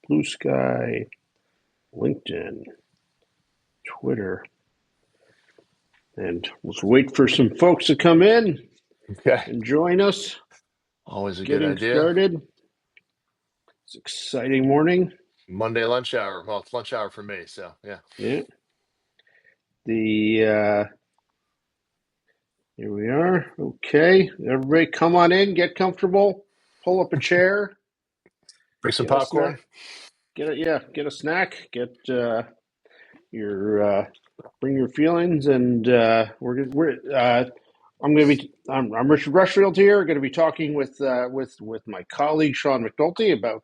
Blue Sky, LinkedIn, Twitter. And let's wait for some folks to come in Okay. and join us. Always a good Getting idea. started. It's an exciting morning. Monday lunch hour. Well, it's lunch hour for me, so yeah. Yeah. Here we are. Okay. Everybody come on in, get comfortable, pull up a chair, Bring some get a snack. popcorn. Get a snack, get your bring your feelings, and I'm Richard Rushfield here. Going to be talking with my colleague Sean McNulty about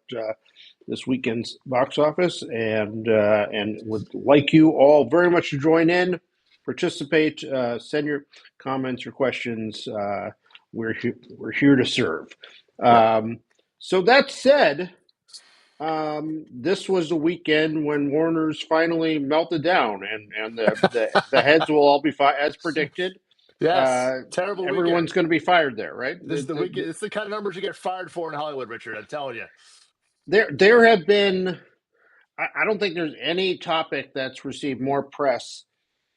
this weekend's box office, and would like you all very much to join in, participate, send your comments or questions. We're here to serve. Yep. So that said. This was the weekend when Warner's finally melted down, and the heads will all be as predicted. Yes. Uh, Terrible Everyone's weekend. going to be fired there, right? This is the weekend. It's the kind of numbers you get fired for in Hollywood, Richard. I'm telling you. There have been. I don't think there's any topic that's received more press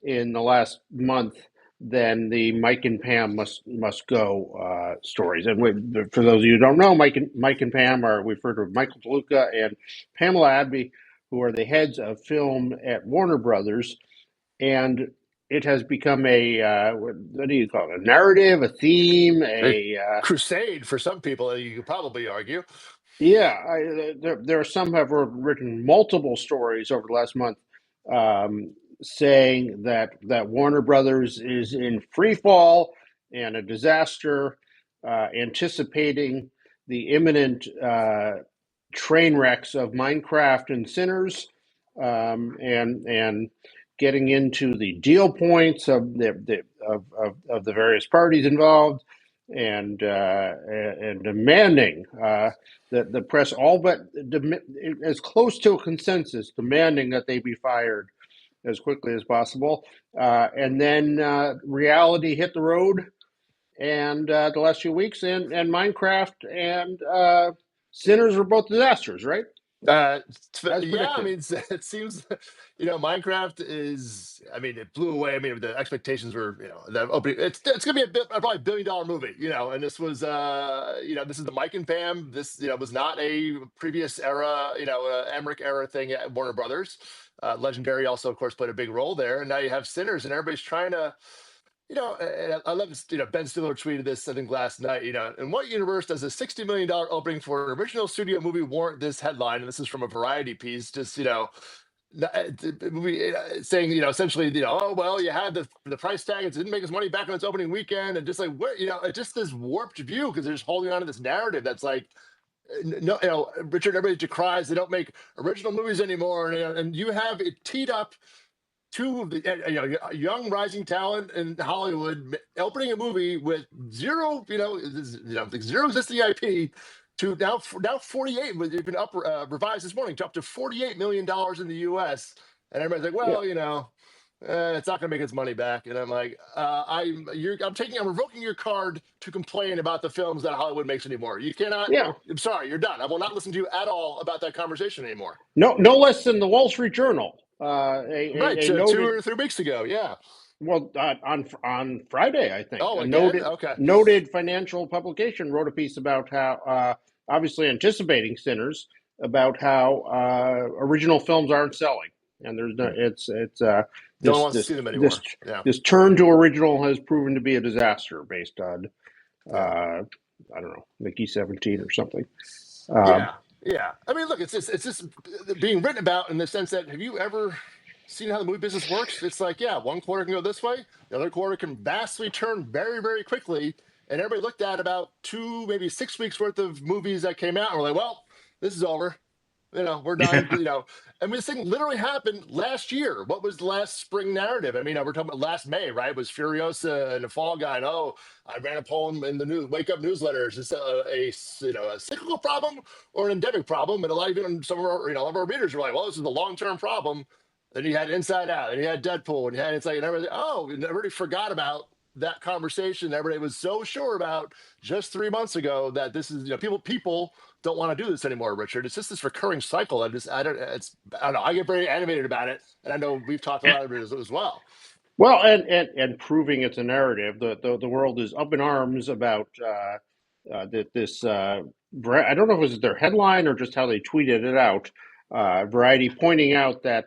in the last month than the Mike and Pam must go stories. And for those of you who don't know, Mike and Pam are referred to Michael DeLuca and Pamela Abdy, who are the heads of film at Warner Brothers, and it has become a what do you call it? A narrative, a theme, A a crusade for some people, you could probably argue. yeah. There are some have written multiple stories over the last month, saying that Warner Brothers is in free fall and a disaster, anticipating the imminent train wrecks of Minecraft and Sinners, and getting into the deal points of the various parties involved, and demanding that the press all but as close to a consensus, demanding that they be fired as quickly as possible. And then reality hit the road, and the last few weeks, and Minecraft and Sinners were both disasters, right? Uh, As yeah, I predicted. mean, it seems, Minecraft is, I mean, it blew away. I mean, the expectations were, the opening, it's going to be probably $1 billion movie, and this was, this is the Mike and Pam. This, was not a previous era, Emmerich era thing at Warner Brothers. Legendary also, of course, played a big role there. And now you have Sinners, and everybody's trying to, and I love this, Ben Stiller tweeted this, I think, last night, in what universe does a $60 million opening for an original studio movie warrant this headline? And this is from a Variety piece, just, saying, essentially, oh, well, you had the price tag, it didn't make its money back on its opening weekend. And just like, what, it's just this warped view because they're just holding on to this narrative that's like, no, Richard, everybody decries they don't make original movies anymore. And you have it teed up two of the young rising talent in Hollywood opening a movie with zero, zero existing IP to now 48. They've been revised this morning to up to $48 million in the U.S. And everybody's like, Yeah. well, it's not going to make its money back. And I'm like, I'm revoking your card to complain about the films that Hollywood makes anymore. You cannot. Yeah. I'm sorry, you're done. I will not listen to you at all about that conversation anymore. No less than the Wall Street Journal. Right, A 2 or 3 weeks ago, yeah. on Friday, I think, Oh, a again? Okay. noted financial publication wrote a piece about how, obviously anticipating Sinners, about how original films aren't selling, and there's no, it's No one this wants to this see them this anymore. Yeah. this turn to original has proven to be a disaster based on Yeah. I don't know, Mickey 17 or something. Um, Yeah. Yeah. I mean, look, it's just being written about in the sense that have you ever seen how the movie business works? It's like, yeah, one quarter can go this way, the other quarter can vastly turn very, very quickly. And everybody looked at about 2, maybe 6 weeks worth of movies that came out and we're like, well, this is over. We're done. yeah. I mean, this thing literally happened last year. What was the last spring narrative? I mean, we're talking about last May, right? It was Furiosa and the Fall Guy. And, oh, I ran a poem in the Wake Up newsletters. Is this a cyclical problem or an endemic problem? And a lot of even some of our, of our readers were like, well, this is a long-term problem. Then you had Inside Out, and you had Deadpool, and you had, it's like, and everybody, oh, we already forgot about that conversation everybody was so sure about just 3 months ago that this is, people don't want to do this anymore, Richard. It's just this recurring cycle. I don't know. I get very animated about it, and I know we've talked a lot of it as well. Well, and proving it's a narrative. The world is up in arms about this. I don't know if it was their headline or just how they tweeted it out. Variety pointing out that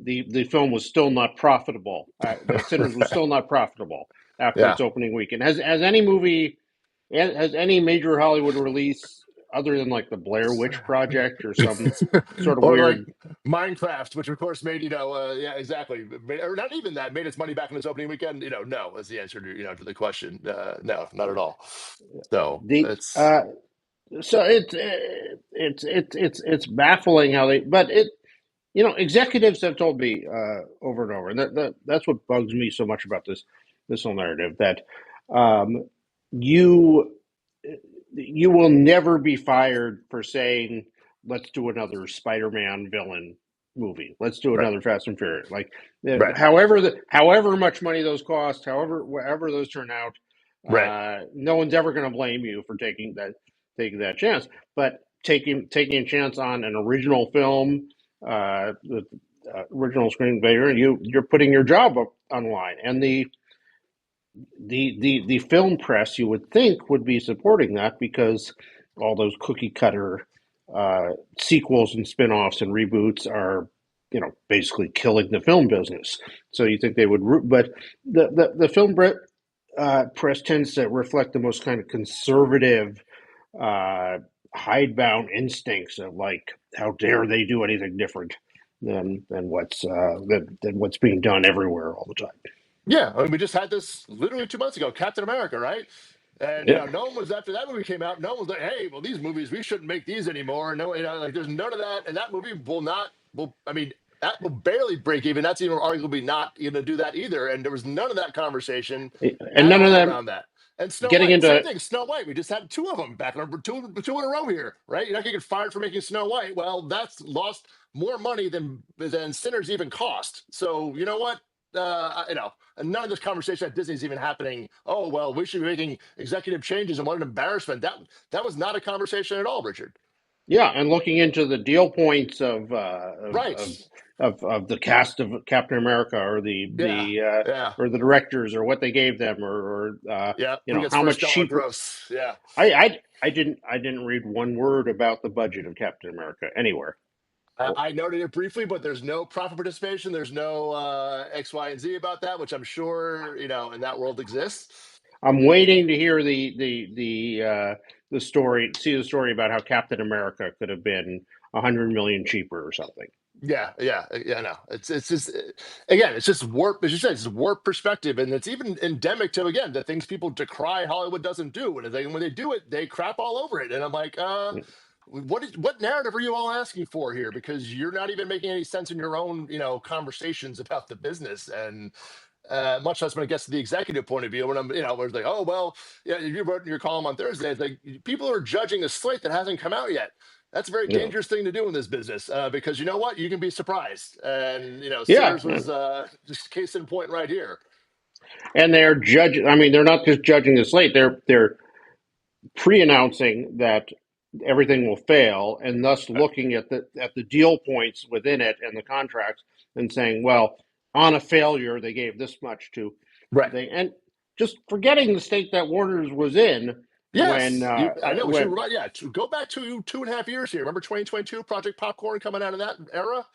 the film was still not profitable. That Sinners was still not profitable after Yeah. its opening weekend. Has any major Hollywood release other than like the Blair Witch Project or some sort of Or like weird. Minecraft, which of course made, yeah, exactly, or not even that, made its money back in its opening weekend. No is the answer to, to the question. No, not at all. So The it's so it's baffling how they, but it, executives have told me over and over, and that's what bugs me so much about this whole narrative, that um, you you will never be fired for saying, let's do another Spider-Man villain movie, let's do right, another Fast and Furious, like right, however much money those cost, whatever those turn out, right. no one's ever going to blame you for taking that chance. But taking a chance on an original film, the original screenplay, you're putting your job up on the line, and the film press, you would think, would be supporting that, because all those cookie cutter sequels and spin-offs and reboots are, basically killing the film business. So you think they would, but the film press tends to reflect the most kind of conservative, uh, hidebound instincts of, like, how dare they do anything different than what's being done everywhere all the time. Yeah, I mean, we just had this literally 2 months ago, Captain America, right? And Yeah. no one was, after that movie came out, no one was like, "Hey, well, these movies, we shouldn't make these anymore." No, like there's none of that, and that movie will not. Will I mean, that will barely break even. That's even arguably not going to do that either. And there was none of that conversation And at none of all them around that. And Snow getting White, same into. thing. Snow White, we just had two of them back, number two in a row here, right? You're not going to get fired for making Snow White. Well, that's lost more money than Sinners even cost. So you know what? And none of this conversation at Disney is even happening. Oh well, we should be making executive changes, and what an embarrassment. That was not a conversation at all, Richard. Yeah, and looking into the deal points of Right? of the cast of Captain America, or Yeah, yeah, or the directors, or what they gave them, or yeah. Who gets how first much dollar cheaper. gross? Yeah. I didn't read one word about the budget of Captain America anywhere. I noted it briefly, but there's no profit participation. There's no X, Y, and Z about that, which I'm sure in that world exists. I'm waiting to hear the story, see the story about how Captain America could have been 100 million cheaper or something. Yeah, yeah, yeah. No, it's just again, it's just warp. As you said, it's warp perspective, and it's even endemic to, again, the things people decry Hollywood doesn't do, and when they do it, they crap all over it. And I'm like, what narrative are you all asking for here? Because you're not even making any sense in your own conversations about the business, and much less when it gets to the executive point of view. When I'm where it's like, oh well, yeah, you wrote in your column on Thursday, it's like people are judging a slate that hasn't come out yet. That's a very Yeah, dangerous thing to do in this business, because you know what? You can be surprised. And, yeah, Sinners was just case in point right here. and they're judging. I mean, they're not just judging the slate; they're pre-announcing that everything will fail, and thus looking at the deal points within it and the contracts, and saying, well, on a failure, they gave this much to Right. they, and just forgetting the state that Warner's was in when Yes. I know what you when were right. Yeah. Go back to 2.5 years here. Remember 2022 Project Popcorn coming out of that era?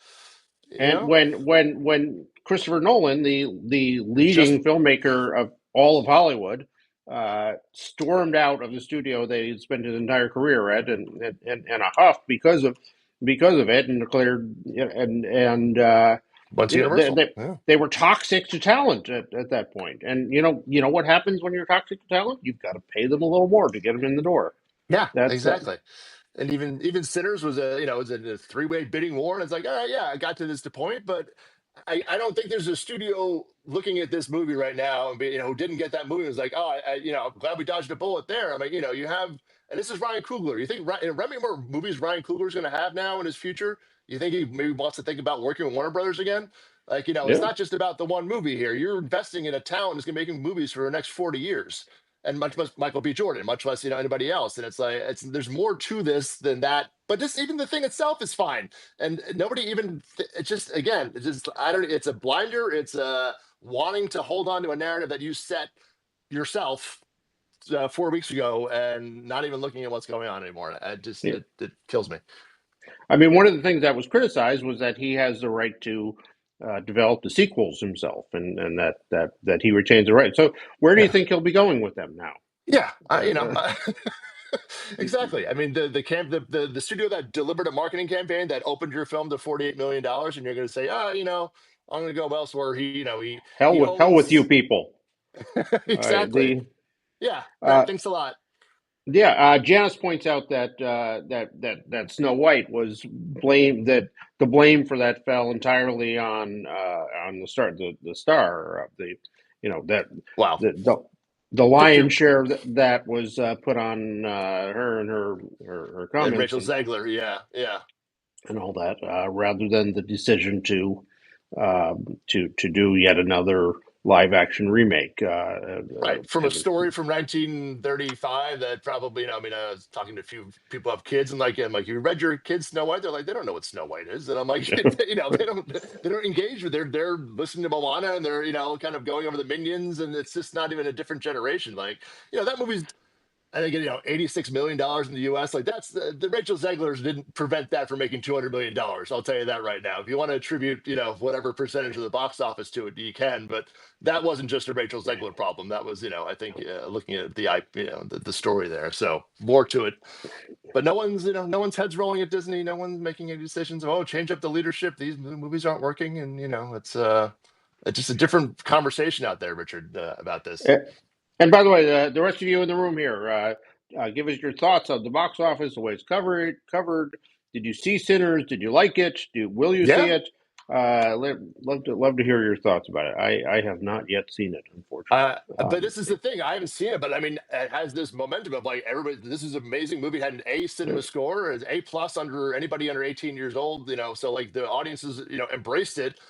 You and know, when Christopher Nolan, the just leading filmmaker of all of Hollywood, stormed out of the studio that he'd spent his entire career at, and a huff because of it, and declared, and went to you know they, Universal. they Yeah. they were toxic to talent at that point. And you know what happens when you're toxic to talent? You've got to pay them a little more to get them in the door. Yeah, That's exactly. And even Sinners was a three-way bidding war, and it's like, all right, yeah, I got to this point, but I don't think there's a studio looking at this movie right now and who didn't get that movie, was like, oh, I'm glad we dodged a bullet there. I'm like, you have, and this is Ryan Coogler. You think Remy more movies Ryan Coogler's going to have now in his future? You think he maybe wants to think about working with Warner Brothers again? Like, it's Yeah. not just about the one movie here. You're investing in a talent that's going to be making movies for the next 40 years. And much less Michael B. Jordan, much less, anybody else. And it's like, there's more to this than that. But just even the thing itself is fine. And nobody even, it's just, again, it's just, I don't, it's a blinder. It's wanting to hold on to a narrative that you set yourself 4 weeks ago and not even looking at what's going on anymore. Yeah. It kills me. I mean, one of the things that was criticized was that he has the right to develop the sequels himself, and that he retains the right. So, where do you Yeah. think he'll be going with them now? Yeah. Uh, Exactly. I mean, the studio that delivered a marketing campaign that opened your film to $48 million, and you're going to say, I'm going to go elsewhere. He hell with you owns people. exactly. The Yeah. uh, Great. Thanks a lot. Yeah, Janice points out that that Snow White was blame that the blame for that fell entirely on the star of the that Wow. the the Think you're lion's share that was put on her and her and comments Rachel Zegler. Yeah. Yeah. and all that rather than the decision to do yet another live action remake. Right. From a story from 1935 that probably, I mean, I was talking to a few people who have kids, and like, you read your kids Snow White? They're like, they don't know what Snow White is. And I'm like, they don't engage with, they're listening to Moana, and they're, kind of going over the minions, and it's just not even a different generation. Like, that movie's, I think, $86 million in the U.S. Like, that's the Rachel Zegler's didn't prevent that from making $200 million. I'll tell you that right now. If you want to attribute, whatever percentage of the box office to it, you can. But that wasn't just a Rachel Zegler problem. That was, I think, looking at the story there. So more to it. But no one's heads rolling at Disney. No one's making any decisions of, change up the leadership. These movies aren't working, and it's just a different conversation out there, Richard, about this. And by the way, the rest of you in the room here, give us your thoughts on the box office, the way it's covered. Did you see Sinners? Did you like it? Will you see Yeah. it? Love to hear your thoughts about it. I have not yet seen it, unfortunately. But this is the thing. I haven't seen it, but I mean, it has this momentum of like everybody. This is an amazing movie. It had an A cinema score, is A plus under anybody under 18 years old. So like the audiences, embraced it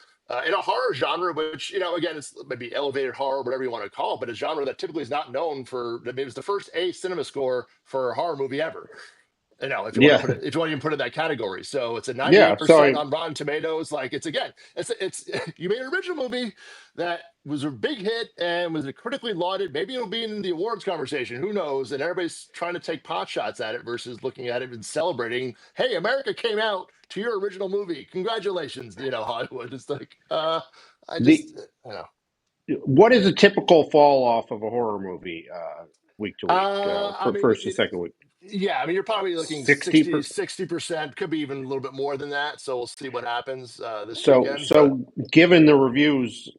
in a horror genre, which again, it's maybe elevated horror, whatever you want to call it, but a genre that typically is not known for. I mean, it was the first A cinema score for a horror movie ever. If you want to Yeah, put it, if you want to even put it in that category. So it's a yeah. So 98% on Rotten Tomatoes. Like, it's you made an original movie that was a big hit and was critically lauded. Maybe it'll be in the awards conversation. Who knows? And everybody's trying to take pot shots at it versus looking at it and celebrating. Hey, America came out to your original movie. Congratulations, Hollywood. It's like, I the just, I don't know. what is a typical fall off of a horror movie week to week I for mean, first and second week? yeah, I mean, you're probably looking 60 per, 60%, could be even a little bit more than that. So we'll see what happens this so weekend. But so given the reviews,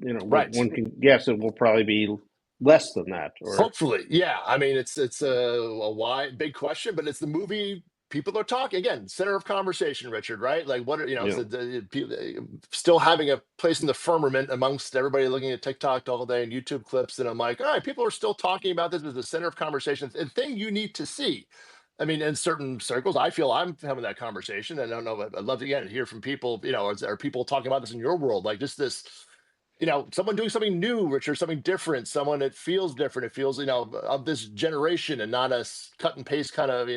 right, one can guess it will probably be less than that, or hopefully, yeah. I mean, it's a wide, big question, but it's the movie people are talking again. Center of conversation, Richard. Right? Like, what are you so know. still having a place in the firmament amongst everybody looking at TikTok all day and YouTube clips. And I'm like, all right, people are still talking about this as the center of conversation. It's a thing you need to see. I mean, in certain circles, I feel I'm having that conversation. And I don't know, but I'd love to again hear from people. Are people talking about this in your world? Like, just this, someone doing something new, Richard, something different, someone that feels different. It feels, of this generation and not a cut and paste kind of,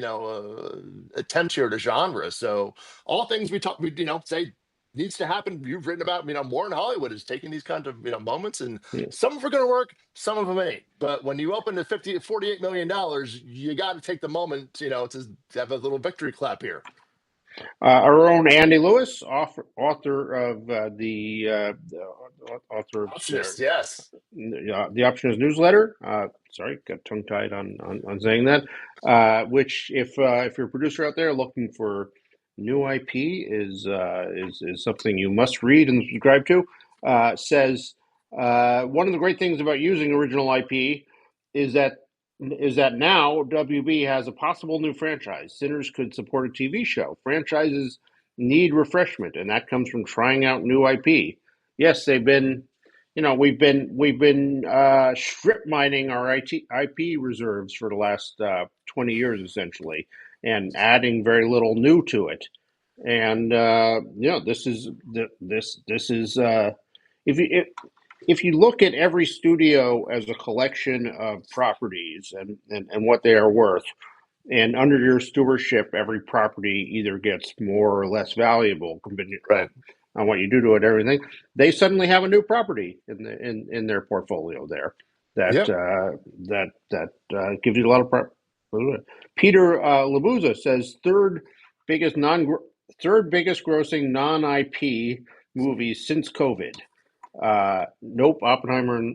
attempt here to genre. So all things we talk, say needs to happen. You've written about, more in Hollywood is taking these kinds of, moments, and Yeah. some of them are going to work, some of them ain't. But when you open to $48 million, you got to take the moment, to have a little victory clap here. Our own Andy Lewis, author of author of Optionist, yes. the Optionist newsletter. Sorry, got tongue tied on saying that. Which, if you're a producer out there looking for new IP, is something you must read and subscribe to. Says one of the great things about using original IP is that now WB has a possible new franchise. Sinners could support a TV show. Franchises need refreshment, and that comes from trying out new IP. Yes, we've been strip mining our IP reserves for the last 20 years essentially, and adding very little new to it. And this is if you if you look at every studio as a collection of properties and what they are worth, and under your stewardship, every property either gets more or less valuable Right. on what you do to it, everything. They suddenly have a new property in their portfolio there that Yep. gives you a lot of. Peter Labuza says third biggest grossing non IP movies since COVID. Nope, Oppenheimer.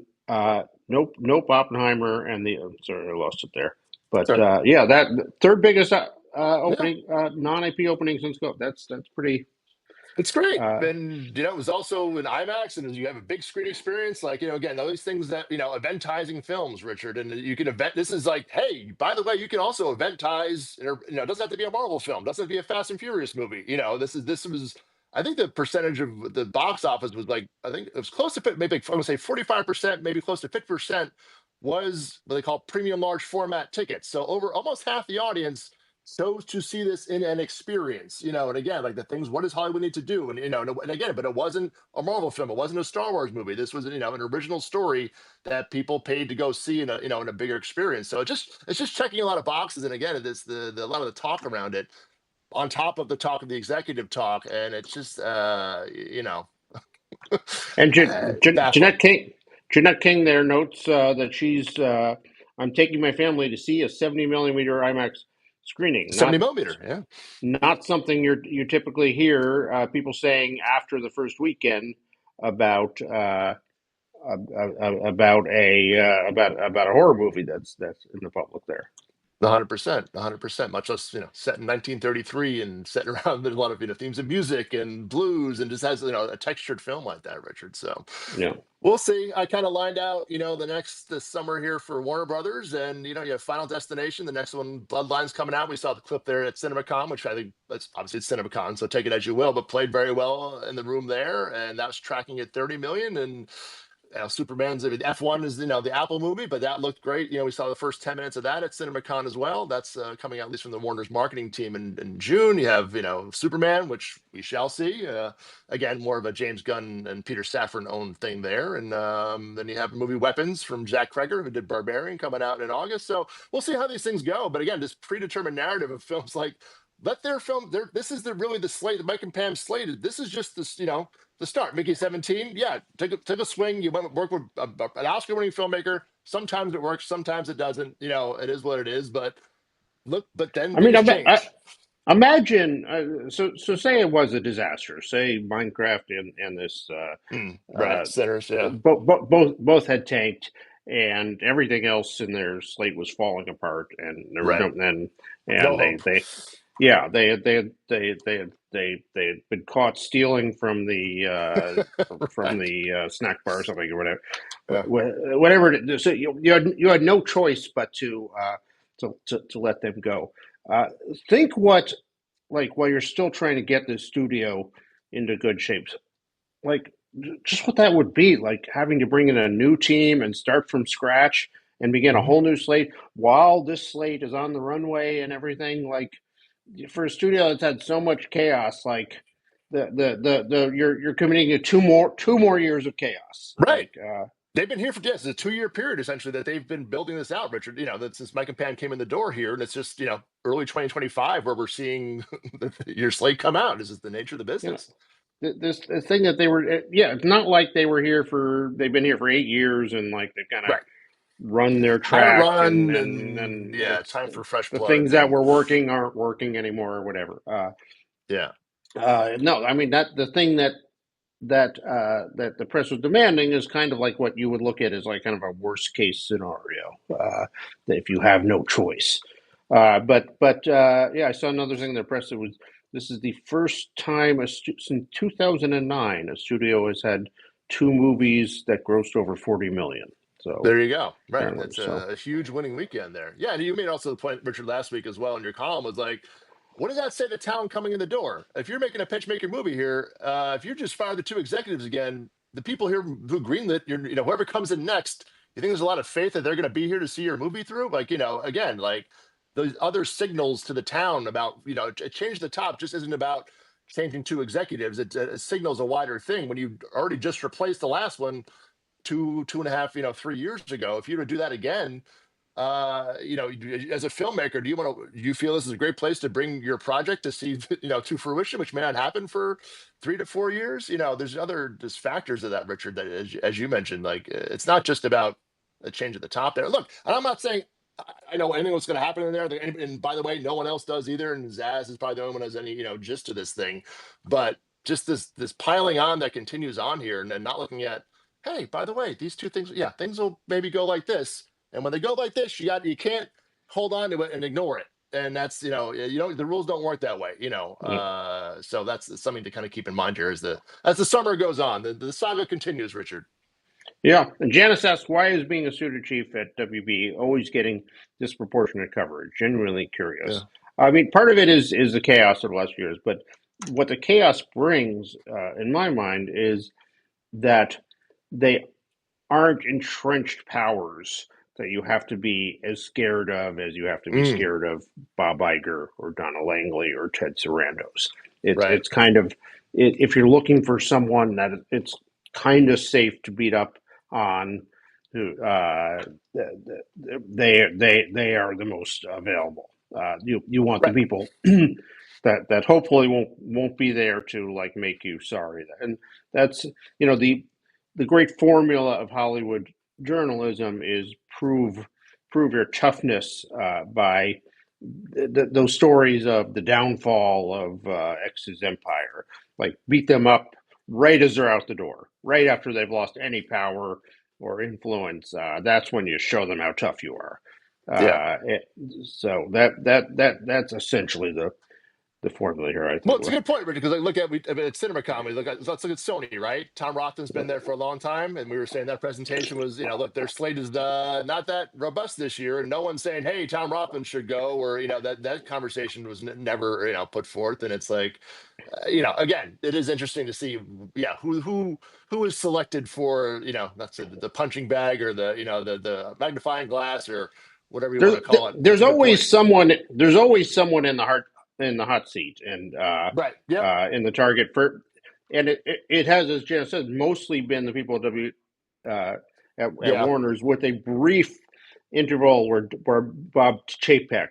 Nope, Oppenheimer, and the. Sorry, I lost it there. But Sorry. yeah, that third biggest Yeah. opening, non-IP opening since go. That's pretty. It's great. Uh, And, it was also in IMAX and you have a big screen experience. Like, again, those things that, eventizing films, Richard, and you can event. This is like, hey, by the way, you can also eventize, it doesn't have to be a Marvel film, doesn't have to be a Fast and Furious movie. This was, I think the percentage of the box office was like, I think it was close to, maybe I'm going to say 45%, maybe close to 50% was what they call premium large format tickets. So over almost half the audience chose to see this in an experience, and again, like the things, what does Hollywood need to do? And again, but it wasn't a Marvel film, it wasn't a Star Wars movie. This was, an original story that people paid to go see in a bigger experience. So it's just checking a lot of boxes. And again, it's the a lot of the talk around it on top of the talk of the executive talk. And it's just, and baffling. Jeanette King there notes that she's. I'm taking my family to see a 70 millimeter IMAX screening. 70 millimeter. Yeah. Not something you typically hear people saying after the first weekend about about a horror movie that's in the public there. 100%, 100%. Much less, set in 1933 and set around there's a lot of themes of music and blues and just has a textured film like that, Richard. So Yeah. we'll see. I kind of lined out, this summer here for Warner Brothers, and you have Final Destination. The next one, Bloodline's coming out. We saw the clip there at CinemaCon, which I think that's obviously it's CinemaCon, so take it as you will, but played very well in the room there, and that was tracking at 30 million. And Superman's F1 is the Apple movie, but that looked great. We saw the first 10 minutes of that at CinemaCon as well. That's coming out at least from the Warner's marketing team in June. You have Superman, which we shall see. Again, more of a James Gunn and Peter Safran owned thing there, and then you have movie Weapons from Jack Kreger, who did Barbarian, coming out in August. So we'll see how these things go. But again, this predetermined narrative of films like let their film. This is really the slate, the Mike and Pam slate. This is just this, the start. Mickey 17, yeah, take a swing. You went work with an Oscar-winning filmmaker. Sometimes it works, sometimes it doesn't. It is what it is. But then I mean, things change. imagine. So say it was a disaster. Say Minecraft and this Right, sinners, yeah, both had tanked, and everything else in their slate was falling apart, and there was right. No and hope. yeah, they had been caught stealing from Right. the snack bar or something or whatever, Yeah. whatever it is. So you had no choice but to let them go. Think what like while you're still trying to get this studio into good shape, like just what that would be like having to bring in a new team and start from scratch and begin a Mhm. whole new slate while this slate is on the runway and everything. Like for a studio that's had so much chaos, like the you're committing to two more years of chaos. Right. Like They've been here for, yes, it's a 2-year period essentially that they've been building this out, Richard. That since Mike and Pan came in the door here, and it's just early 2025 where we're seeing your slate come out. This is the nature of the you know, business. this thing that they were yeah, it's not like they've been here for 8 years and like they've kind of Right. run their Haven't track run, and and yeah, it's time for fresh the blood. things that And were working aren't working anymore or whatever. yeah. No, I mean that the thing that the press was demanding is kind of like what you would look at as like kind of a worst case scenario if you have no choice. But yeah, I saw another thing in the press that was this is the first time since 2009 a studio has had two movies that grossed over 40 million. So There you go. Right. apparently, That's so a huge winning weekend there. Yeah. And you made also the point, Richard, last week as well in your column was like, what does that say to talent coming in the door? If you're making a pitch, make your movie here. If you just fire the two executives again, the people here who greenlit, whoever comes in next, you think there's a lot of faith that they're going to be here to see your movie through? Like, again, like those other signals to the town about, change the top just isn't about changing two executives, it signals a wider thing. When you already just replaced the last one two and a half, 3 years ago, if you were to do that again, as a filmmaker, do you feel this is a great place to bring your project to see, to fruition, which may not happen for 3 to 4 years? There's other just factors of that, Richard, that as you mentioned, like it's not just about a change at the top there. Look, and I'm not saying I know anything what's going to happen in there. And by the way, no one else does either. And Zaz is probably the only one who has any, gist to this thing. But just this piling on that continues on here, and then not looking at, hey, by the way, these two things, yeah, things will maybe go like this. And when they go like this, you can't hold on to it and ignore it. And that's, the rules don't work that way, so that's something to kind of keep in mind here as the summer goes on, the saga continues, Richard. Yeah, and Janice asks, why is being a studio chief at WB always getting disproportionate coverage? Genuinely curious. Yeah. I mean, part of it is the chaos of the last few years, but what the chaos brings, in my mind, is that they aren't entrenched powers that you have to be as scared of as you have to be Mm, scared of Bob Iger or Donna Langley or Ted Sarandos. right. It's kind of if you're looking for someone that it's kind of safe to beat up on, they are the most available. You want the Right. people that hopefully won't be there to like make you sorry, and that's the great formula of Hollywood journalism is prove your toughness by those stories of the downfall of X's empire. Like beat them up right as they're out the door, right after they've lost any power or influence. That's when you show them how tough you are. Yeah. So that's essentially the formula here. I Well, think. it's a good point, Richard, because I look at at CinemaCon, let's look at Sony, right? Tom Rothman's been there for a long time, and we were saying that presentation was, look, their slate is not that robust this year, and no one's saying, hey, Tom Rothman should go, or that conversation was never put forth, and it's like, again, it is interesting to see, yeah, who is selected for, that's the punching bag or the magnifying glass or whatever you want to call it. It's There's a good point. always someone. There's always someone in the hot seat and Right. Yep. in the target for, and it has, as Jen said, mostly been the people at uh, at Yeah. Warner's with a brief interval where Bob Chapek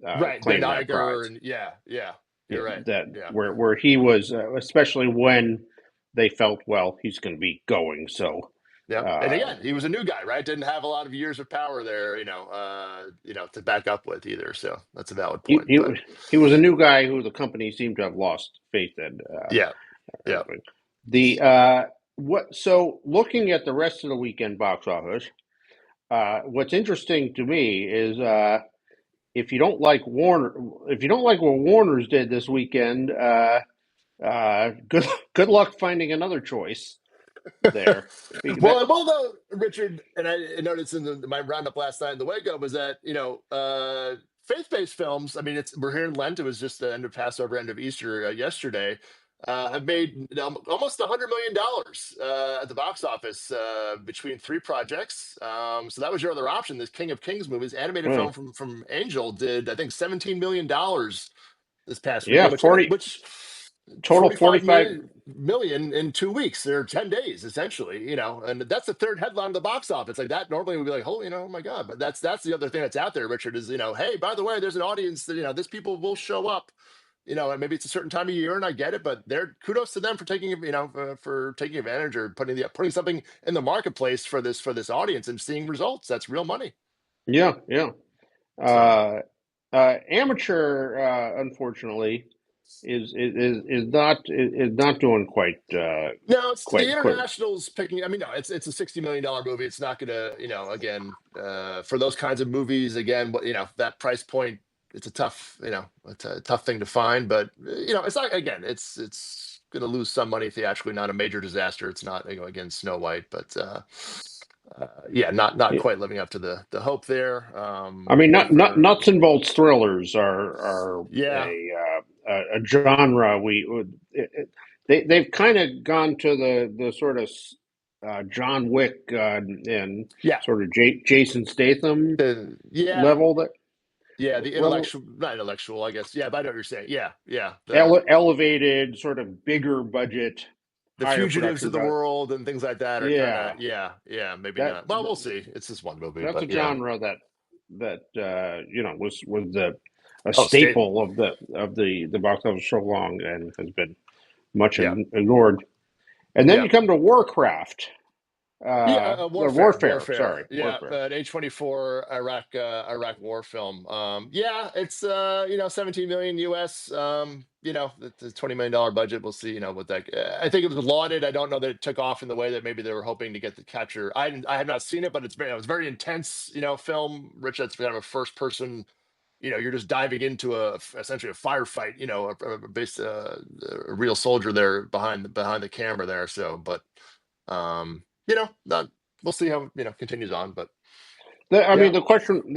Right. Ben claimed that Iger prize. and yeah. Yeah, You're right. that Yeah. where he was, especially when they felt, well, he's going to be going. So Yeah. And uh, again, he was a new guy, right? Didn't have a lot of years of power there, to back up with either. So that's a valid he, point. he But he was a new guy who the company seemed to have lost faith in. yeah. Yeah. The what? So looking at the rest of the weekend box office, what's interesting to me is if you don't like Warner, if you don't like what Warner's did this weekend, good luck finding another choice there. Well, I will though, Richard, and I noticed in my roundup last night in the wake up was that faith-based films. I mean, we're here in Lent. It was just the end of Passover, end of Easter yesterday. Have made almost $100 million at the box office between three projects. So that was your other option. This King of Kings movie, this animated film Oh, from Angel, did I think $17 million this past yeah, weekend, 40 which total 45 45. million in 2 weeks. They're 10 days essentially, and that's the third headline of the box office. Like that normally would be like, oh my God. But that's the other thing that's out there, Richard, is, hey, by the way, there's an audience that, this people will show up, and maybe it's a certain time of year and I get it, but they're kudos to them for taking, for taking advantage or putting something in the marketplace for this audience and seeing results. That's real money. Yeah, yeah. So. Uh, Amateur, unfortunately, is not doing No, it's the quite. internationals picking. I mean, no, it's a $60 million movie. It's not gonna, again, for those kinds of movies, again, what that price point, it's a tough, it's a tough thing to find. But it's not, again, it's gonna lose some money theatrically. Not a major disaster. It's not, again, Snow White, but yeah, not quite living up to the hope there. I mean, not For nuts and bolts thrillers are yeah, a genre they've kind of gone to the sort of John Wick and yeah, sort of Jason Statham yeah, level that. Yeah, the well, intellectual, not intellectual, I guess. Yeah, but I know what you're saying. Yeah, yeah. elevated, sort of bigger budget, The higher fugitives production of the value. world and things like that are kind of, Yeah, yeah, maybe that not. Well, we'll see. It's just one movie, that's but a yeah. genre that was the a Oh, state. staple of the box office so long and has been much Yeah, ignored. And then yeah. you come to Warcraft, Yeah, or warfare. Sorry, Yeah, Warfare. but H-24 Iraq war film. Yeah, it's 17 million US. The $20 million budget. We'll see. What that. I think it was lauded. I don't know that it took off in the way that maybe they were hoping to get the capture. I have not seen it, but it was very intense. Film. Rich, that's kind of a first person. You're just diving into essentially a firefight. A real soldier there behind the camera there. So, but not we'll see how continues on. But I mean, yeah, the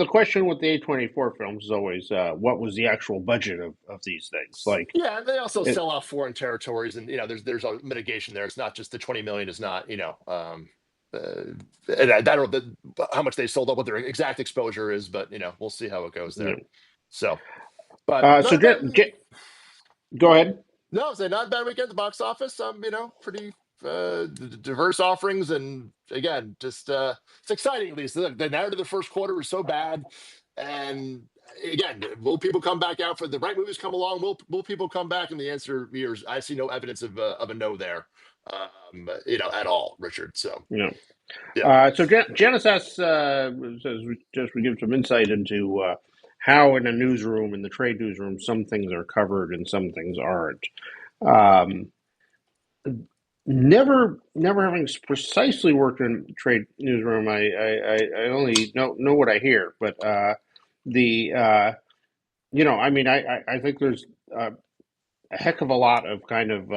question with the A24 films is always what was the actual budget of these things? Like yeah, they also it, sell off foreign territories, and there's a mitigation there. It's not just the 20 million is not and I don't know how much they sold up, what their exact exposure is, but we'll see how it goes you there. So, but so not bad. go ahead. No, say not a bad weekend at the box office. Pretty diverse offerings, and again, just it's exciting. At least the narrative of the first quarter was so bad, and again, will people come back out for the right movies come along? Will people come back? And the answer is, I see no evidence of a no there, at all, Richard. So You know, yeah, so Janice asks, says we give some insight into how in a newsroom, in the trade newsroom, some things are covered and some things aren't. Um, never having precisely worked in trade newsroom, I only know what I hear, but the I mean, I think there's a heck of a lot of kind of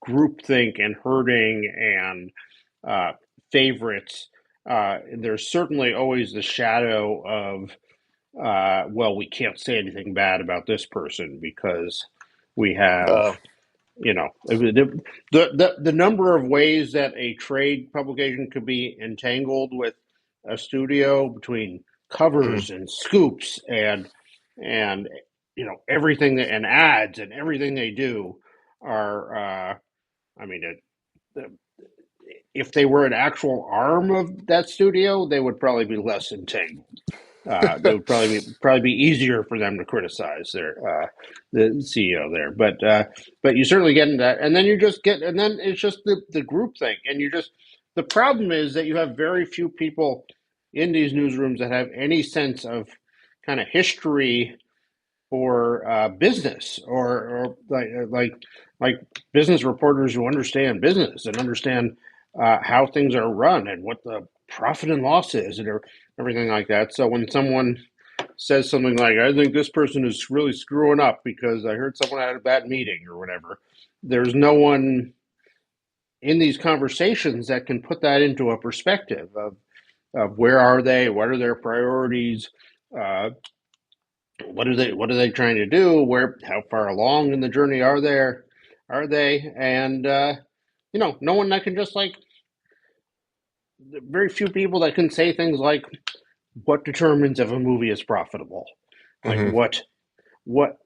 groupthink and herding and uh, favorites. There's certainly always the shadow of, well, we can't say anything bad about this person because we have, uh, the number of ways that a trade publication could be entangled with a studio between mhm. covers and scoops and everything and ads and everything they do are I mean if they were an actual arm of that studio, they would probably be less entangled. They would probably be easier for them to criticize the CEO there, but you certainly get into that, and then and then it's just the group thing, and the problem is that you have very few people in these newsrooms that have any sense of kind of history or business or like business reporters who understand business and understand how things are run and what the profit and loss is and everything like that. So when someone says something like, "I think this person is really screwing up because I heard someone had a bad meeting" or whatever, there's no one in these conversations that can put that into a perspective of where are they, what are their priorities, uh, what are they trying to do, how far along in the journey are they, and no one that can just like, very few people that can say things like what determines if a movie is profitable, like Mhm. what what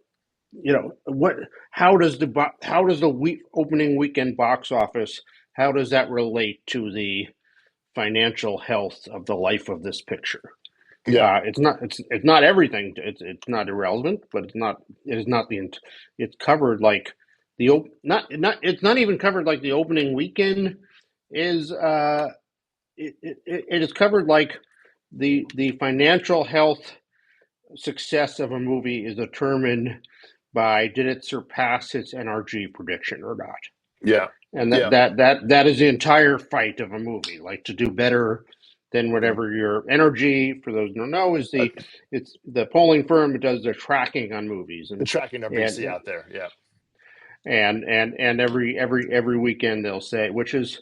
how does the opening weekend box office, how does that relate to the financial health of the life of this picture. Yeah, It's not everything. It's not irrelevant, but it's covered like it's not even covered like the opening weekend is. It is covered like the financial health success of a movie is determined by did it surpass its NRG prediction or not, yeah, and that yeah. that that that is the entire fight of a movie, like to do better than Mhm. whatever your energy. For those who don't know, it's the polling firm that does the tracking on movies, The and tracking number you see and out there. Yeah, and every weekend they'll say, which is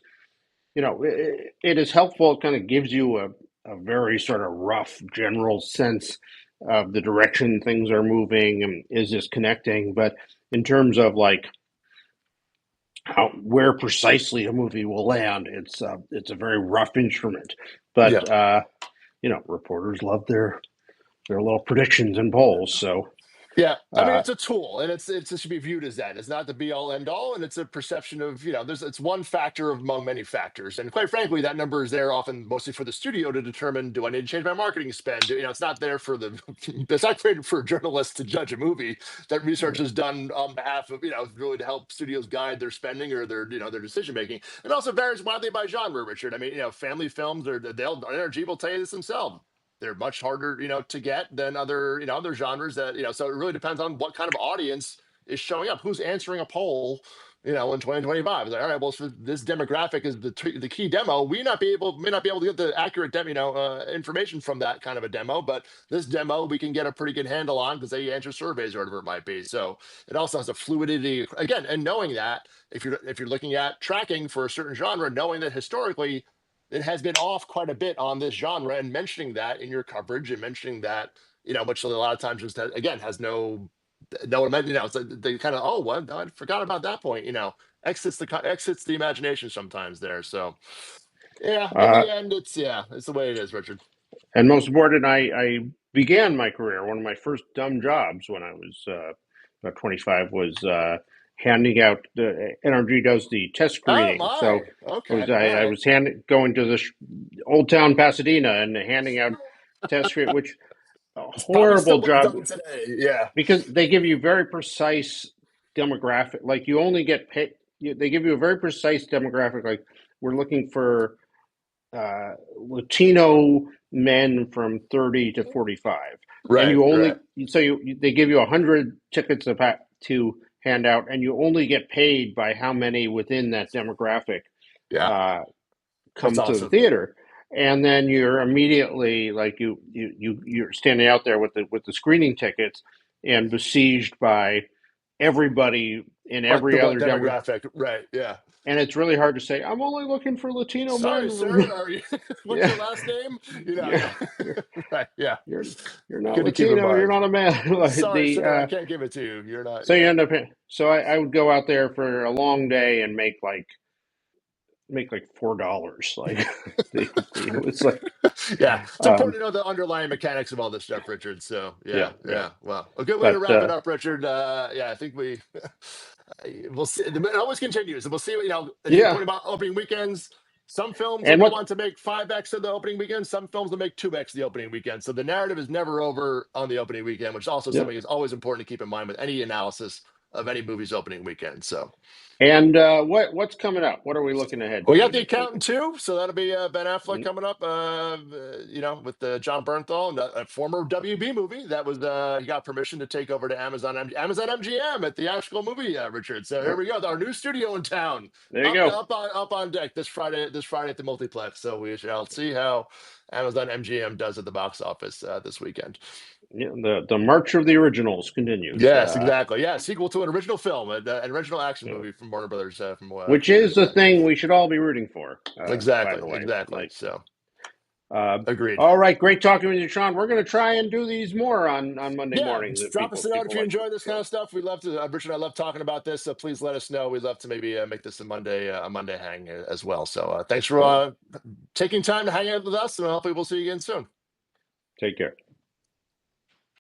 it is helpful. It kind of gives you a very sort of rough general sense of the direction things are moving and is this connecting, but in terms of like where precisely a movie will land. It's a very rough instrument, yeah. but reporters love their their little predictions and polls. So Yeah, I mean uh, it's a tool, and it should be viewed as that. It's not the be all end all, and it's a perception of it's one factor among many factors, and quite frankly, that number is there often mostly for the studio to determine: do I need to change my marketing spend? It's not there for the it's not created for journalists to judge a movie. That research is done on behalf of really to help studios guide their spending or their decision making. It also varies widely by genre, Richard. I mean, family films or NRG will tell you this themselves. They're much harder, to get than other genres that, so it really depends on what kind of audience is showing up, who's answering a poll, in 2025. It's like, all right, well, for this demographic is the key demo. We may not be able to get the accurate information from that kind of a demo, but this demo we can get a pretty good handle on because they answer surveys or whatever it might be. So it also has a fluidity again, and knowing that if you're looking at tracking for a certain genre, knowing that historically it has been off quite a bit on this genre, and mentioning that in your coverage and mentioning that, which a lot of times just again has no, it's like they kind of, oh, what, I forgot about that point, exits the imagination sometimes there. So yeah, in uh, the end, it's the way it is, Richard. and most important, I began my career. One of my first dumb jobs when I was about 25 was handing out. The NRG does the test Oh screening, so my, okay, all I right. was going to the Old Town Pasadena and handing out test screen, which a It's probably horrible still job done today. Yeah, because they give you very precise demographic. Like you only get paid. They give you a very precise demographic. Like we're looking for Latino men from 30 to 45, and right, you right. only they give you 100 tickets to hand out, and you only get paid by how many within that demographic Yeah, uh, that's come to the awesome. theater. And then you're immediately like you're standing out there with the screening tickets and besieged by everybody in What the every what other demo. demographic? Right, yeah. And it's really hard to say I'm only looking for Latino Sorry, men sir. from Are you? What's yeah. your last name? Yeah, Yeah. Right. Yeah. you're you're not Good to keep in Latino. You're mind. not a man. Like Sorry, the sir. I can't give it to you. You're not. so you Yeah. end up. So I would go out there for a long day and make like $4. Like it was like Yeah. It's um, important to know the underlying mechanics of all this stuff, Richard. So yeah, yeah, yeah. yeah. Well, a good way to But wrap it up, Richard. Yeah, I think we we'll see. It always continues, and we'll see. To your yeah, point about opening weekends. Some films will and go what on to make 5x of the opening weekend. Some films will make 2x the opening weekend. So the narrative is never over on the opening weekend, which is also yeah. something is always important to keep in mind with any analysis of any movie's opening weekend. So And what's coming up? What are we looking ahead we to got The next week? Accountant too, so that'll be Ben Affleck Mm, coming up. With John Bernthal, and a former WB movie that was he got permission to take over to Amazon MGM at the theatrical movie, Richard. So here oh, we go, our new studio in town, there you go. up on deck this Friday. This Friday at the multiplex. So we shall see how Amazon MGM does at the box office this weekend. Yeah, the March of the Originals continues. Yes, exactly. Yeah, sequel to an original film, an original action Yeah. movie from Warner Brothers from a Which few is years the back. thing we should all be rooting for. By Exactly, the way, exactly. like. So Uh, agreed. all right, great talking with you, Sean. We're going to try and do these more on Monday Yeah, mornings if drop us a note if people you like them. enjoy this kind So of stuff. We love to, Richard. I love talking about this. So please let us know. We'd love to maybe make this a Monday hang as well. So thanks for cool. taking time to hang out with us, and hopefully we'll see you again soon. Take care.